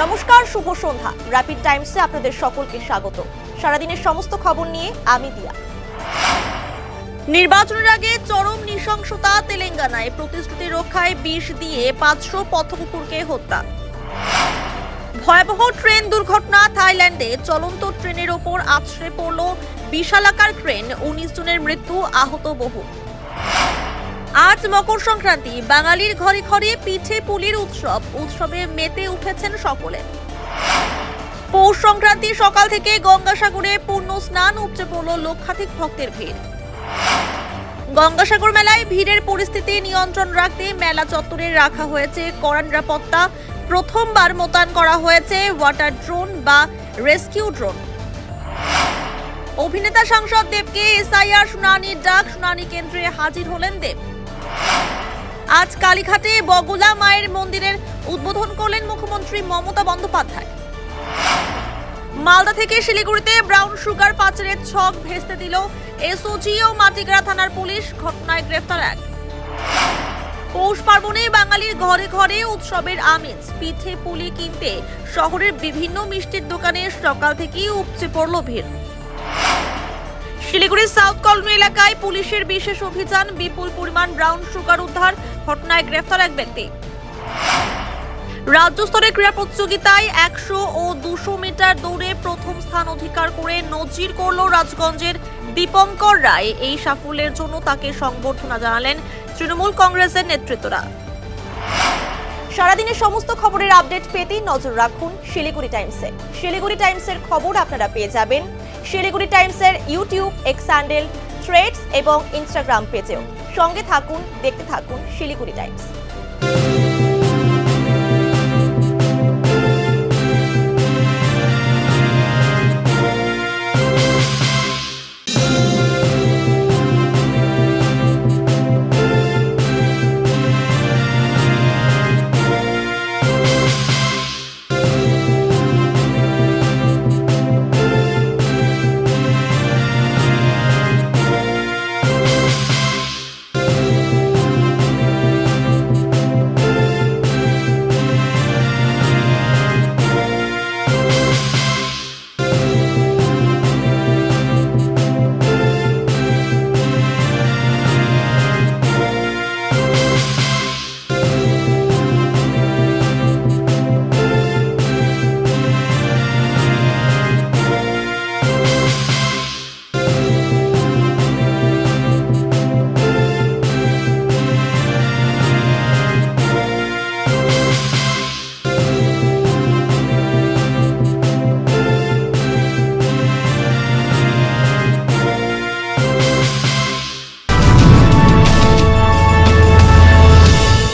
নমস্কার, শুভ সন্ধ্যা। র্যাপিড টাইমসে আপনাদের সকলকে স্বাগত। সারাদিনের সমস্ত খবর নিয়ে আমি দিয়া। নির্বাচনের আগে চরম নৃশংসতা তেলেঙ্গানায়। প্রতিশ্রুতি রক্ষায় বিষ দিয়ে 500 পথকুকুরকে হত্যা। ভয়াবহ ট্রেন দুর্ঘটনা থাইল্যান্ডে। চলন্ত ট্রেনের ওপর আছড়ে পড়ল বিশালাকার ক্রেন। 19 জনের মৃত্যু, আহত বহু। আজ মকর সংক্রান্তি। বাঙালির ঘরে ঘরে পিঠে পুলির উৎসব। উৎসবে মেতে উঠেছেন সকলে। পৌষ সংক্রান্তি সকাল থেকে গঙ্গাসাগরে পূর্ণ স্নান। উপচে পড়ল লক্ষাধিক ভক্তের ভিড়। গঙ্গাসাগর মেলায় ভিড়ের পরিস্থিতি নিয়ন্ত্রণ রাখতে মেলা চত্বরে রাখা হয়েছে কড়া নিরাপত্তা। প্রথমবার মোতায়েন করা হয়েছে ওয়াটার ড্রোন বা রেস্কিউ ড্রোন। অভিনেতা সাংসদ দেবকে এসআইআর শুনানির ডাক। শুনানি কেন্দ্রে হাজির হলেন দেব। আজ কালীঘাটে বগলা মায়ের মন্দিরের উদ্বোধন করলেন মুখ্যমন্ত্রী মমতা বন্দ্যোপাধ্যায়। মালদা থেকে শিলিগুড়িতে ব্রাউন সুগার পাচারের ছক ভেস্তে দিল এসওজি ও মাটিগ্রাম থানার পুলিশ। ঘটনায় গ্রেফতার এক। পৌষ পার্বণে বাঙালির ঘরে ঘরে উৎসবের আমেজ। পিঠে পুলি কিনতে শহরের বিভিন্ন মিষ্টির দোকানে সকাল থেকেই উপচে পড়ল ভিড়। শিলিগুড়ির সাউথ কলোনি এলাকায় পুলিশের বিশেষ অভিযান। বিপুল পরিমাণ ব্রাউন সুগার উদ্ধার। ঘটনায় গ্রেফতার এক ব্যক্তি। রাজ্য স্তরের ক্রীড়া প্রতিযোগিতায় 100 ও 200 মিটার দৌড়ে প্রথম স্থান অধিকার করে নজির করল রাজগঞ্জের দীপঙ্কর রায়। এই সাফল্যের জন্য তাকে সংবর্ধনা জানালেন তৃণমূল কংগ্রেসের নেতৃত্বরা। সারাদিনের সমস্ত খবরের আপডেট পেতে নজর রাখুন শিলিগুড়ি টাইমসে। শিলিগুড়ি টাইমসের খবর আপনারা পেয়ে যাবেন শিলিগুড়ি টাইমসের ইউটিউব, এক্স হ্যান্ডেল, থ্রেডস এবং ইনস্টাগ্রাম পেজেও। সঙ্গে থাকুন, দেখতে থাকুন শিলিগুড়ি টাইমস।